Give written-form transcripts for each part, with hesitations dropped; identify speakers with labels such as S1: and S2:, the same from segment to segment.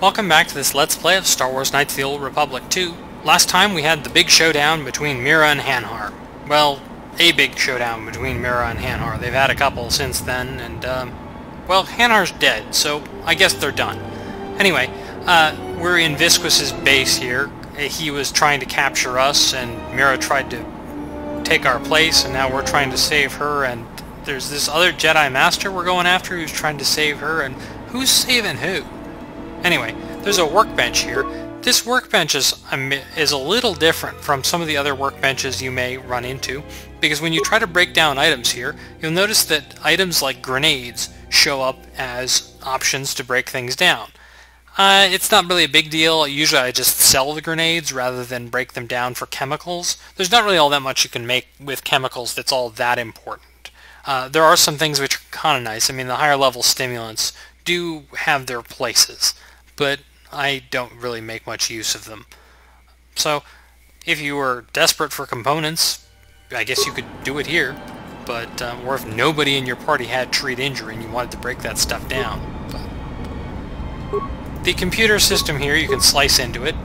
S1: Welcome back to this Let's Play of Star Wars Knights of the Old Republic 2. Last time we had the big showdown between Mira and Hanhar. Well, a big showdown between Mira and Hanhar. They've had a couple since then, and, well, Hanhar's dead, so I guess they're done. Anyway, we're in Visquis's base here. He was trying to capture us, and Mira tried to take our place, and now we're trying to save her, and there's this other Jedi Master we're going after who's trying to save her, and who's saving who? Anyway, there's a workbench here. This workbench is a little different from some of the other workbenches you may run into, because when you try to break down items here, you'll notice that items like grenades show up as options to break things down. It's not really a big deal. Usually I just sell the grenades rather than break them down for chemicals. There's not really all that much you can make with chemicals that's all that important. There are some things which are kind of nice. I mean, the higher level stimulants do have their places, but I don't really make much use of them. So, if you were desperate for components, I guess you could do it here, but, or if nobody in your party had treat injury and you wanted to break that stuff down. But the computer system here, you can slice into it,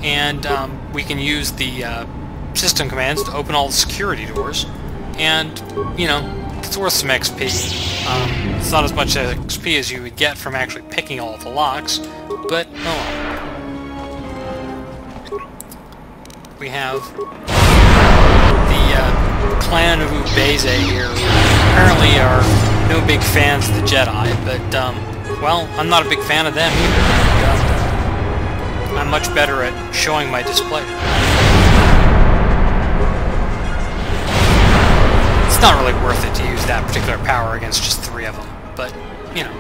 S1: and we can use the system commands to open all the security doors, and, you know, it's worth some XP. It's not as much XP as you would get from actually picking all the locks, but oh well. We have the clan of Ubeze here, who apparently are no big fans of the Jedi, but, well, I'm not a big fan of them either. I'm much better at showing my display. It's not really worth it to use that particular power against just 3 of them, but, you know.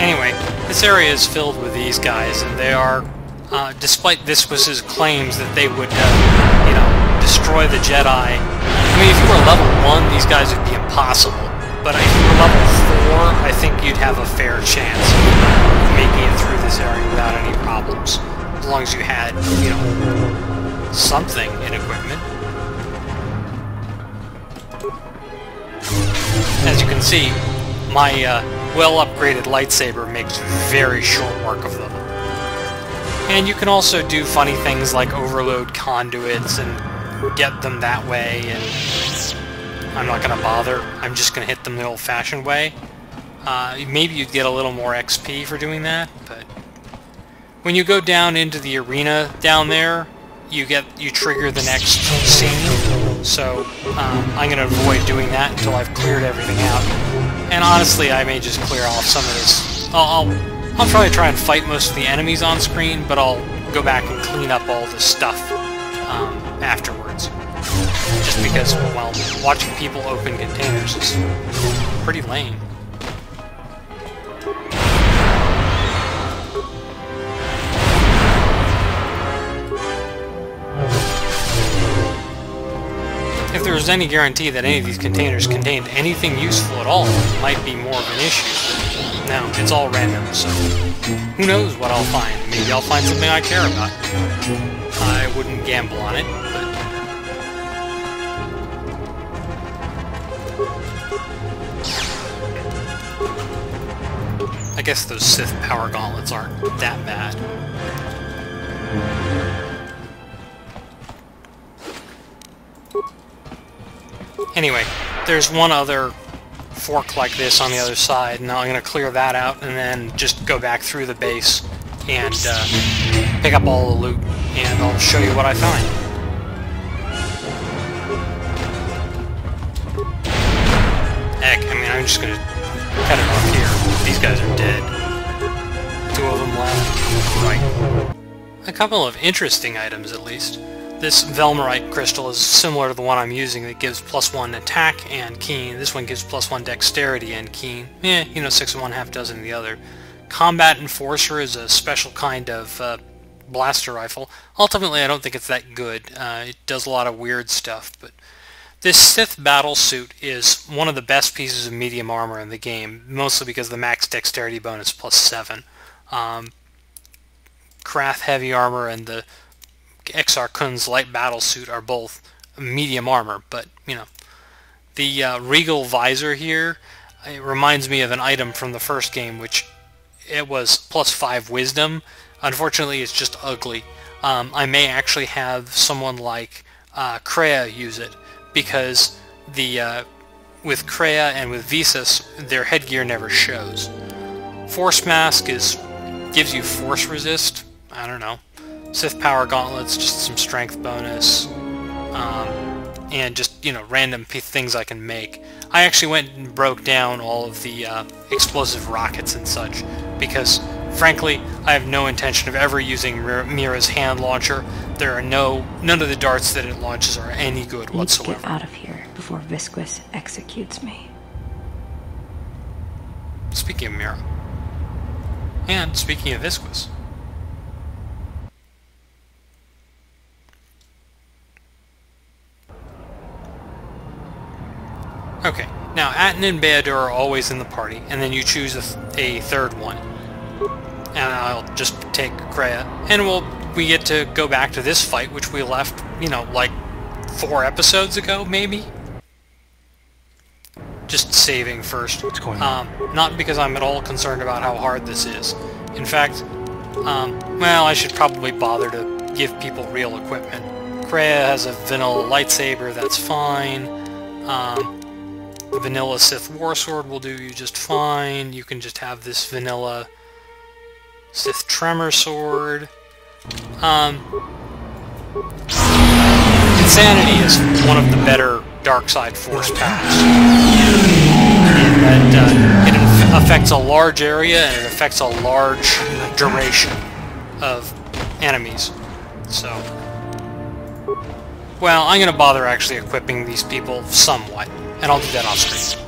S1: Anyway, this area is filled with these guys, and they are, despite Visquis's claims that they would, you know, destroy the Jedi. I mean, if you were level 1, these guys would be impossible, but if you were level 4, I think you'd have a fair chance of making it through this area without any problems. As long as you had, you know, something in equipment. As you can see, my well-upgraded lightsaber makes very short work of them. And you can also do funny things like overload conduits and get them that way, and I'm not going to bother. I'm just going to hit them the old-fashioned way. Maybe you'd get a little more XP for doing that, but when you go down into the arena down there, you trigger the next scene. So I'm going to avoid doing that until I've cleared everything out. And honestly, I may just clear off some of this. I'll probably try and fight most of the enemies on screen, but I'll go back and clean up all the stuff afterwards. Just because, well, watching people open containers is pretty lame. If there was any guarantee that any of these containers contained anything useful at all, it might be more of an issue. No, it's all random, so who knows what I'll find. Maybe I'll find something I care about. I wouldn't gamble on it, but I guess those Sith power gauntlets aren't that bad. Anyway, there's one other fork like this on the other side, and I'm going to clear that out and then just go back through the base and pick up all the loot, and I'll show you what I find. Heck, I mean, I'm just going to cut it off here. These guys are dead. 2 of them left. Right. A couple of interesting items, at least. This Velmarite crystal is similar to the one I'm using that gives +1 attack and keen. This one gives +1 dexterity and keen. You know, 6 of one, half dozen of the other. Combat Enforcer is a special kind of blaster rifle. Ultimately, I don't think it's that good. It does a lot of weird stuff, but this Sith battle suit is one of the best pieces of medium armor in the game, mostly because the max dexterity bonus +7. Krath heavy armor and the Exar Kun's light battle suit are both medium armor, but, you know, The regal visor here, it reminds me of an item from the first game, which it was +5 wisdom. Unfortunately, it's just ugly. I may actually have someone like Kreia use it, because with Kreia and with Visas, their headgear never shows. Force Mask gives you force resist. I don't know. Sith Power Gauntlets, just some strength bonus. And just, you know, random things I can make. I actually went and broke down all of the explosive rockets and such, because, frankly, I have no intention of ever using Mira's hand launcher. There are none of the darts that it launches are any good whatsoever.
S2: Let's get out of here before Visquis executes me.
S1: Speaking of Mira. And speaking of Visquis. Okay, now Atton and Be'ador are always in the party, and then you choose a third one. And I'll just take Kreia, and we get to go back to this fight, which we left, you know, like 4 episodes ago, maybe? Just saving first.
S3: What's going on?
S1: Not because I'm at all concerned about how hard this is. In fact, well, I should probably bother to give people real equipment. Kreia has a vanilla lightsaber, that's fine. The vanilla Sith Warsword will do you just fine. You can just have this vanilla Sith Tremor Sword. Insanity is one of the better dark side force powers. And that it affects a large area and it affects a large duration of enemies. So, well, I'm going to bother actually equipping these people somewhat, and I'll do that off screen.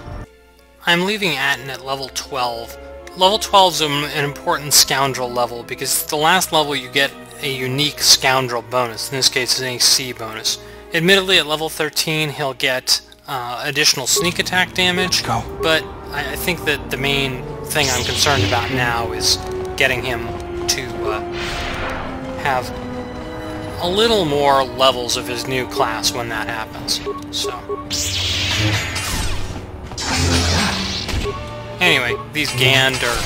S1: I'm leaving Atton at level 12. Level 12 is an important scoundrel level, because the last level you get a unique scoundrel bonus. In this case, an AC bonus. Admittedly, at level 13, he'll get additional sneak attack damage, but I think that the main thing I'm concerned about now is getting him to have a little more levels of his new class when that happens. So, anyway, these Gand are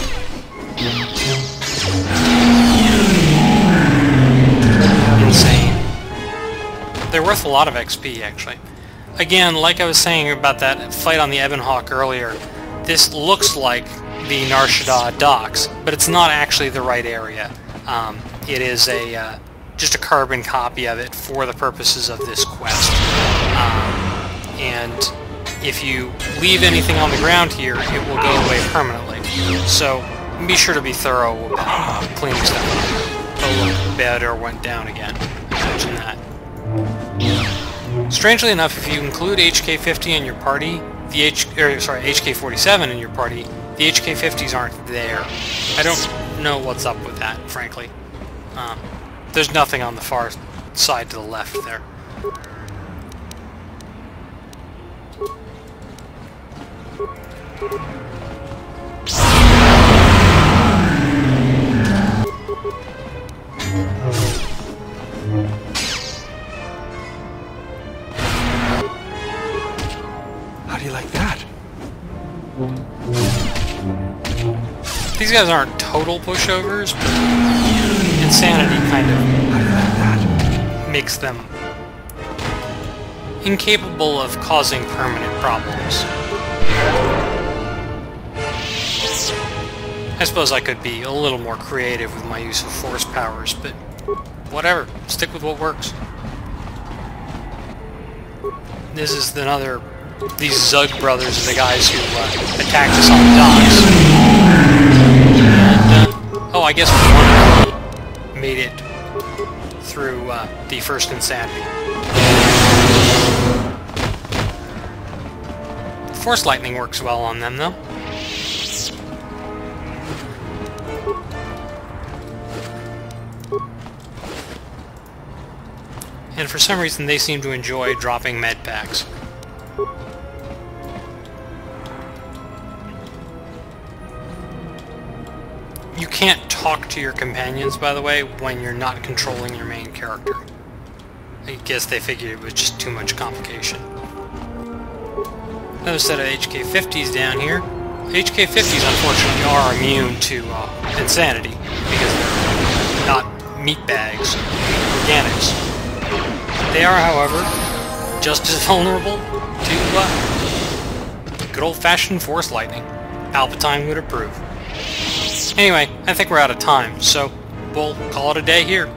S1: insane. They're worth a lot of XP, actually. Again, like I was saying about that fight on the Ebonhawk earlier, this looks like the Nar Shaddaa docks, but it's not actually the right area. It is just a carbon copy of it for the purposes of this quest. And if you leave anything on the ground here, it will go away permanently. So be sure to be thorough about cleaning stuff up. Oh look, Be'ador went down again. Imagine that. Strangely enough, if you include HK50 in your party, HK47 in your party, the HK50s aren't there. I don't know what's up with that, frankly. There's nothing on the far side to the left there.
S3: How do you like that?
S1: These guys aren't total pushovers, but insanity kind of makes them incapable of causing permanent problems. I suppose I could be a little more creative with my use of force powers, but whatever. Stick with what works. This is another... These Zug brothers are the guys who attacked us on the docks. And, oh, I guess one of them made it through the first insanity. Force lightning works well on them, though. And for some reason, they seem to enjoy dropping med packs. You can't talk to your companions, by the way, when you're not controlling your main character. I guess they figured it was just too much complication. Another set of HK-50s down here. HK-50s, unfortunately, are immune to insanity, because they're not meat bags, organics. They are, however, just as vulnerable to good old-fashioned Force lightning. Palpatine would approve. Anyway, I think we're out of time, so we'll call it a day here.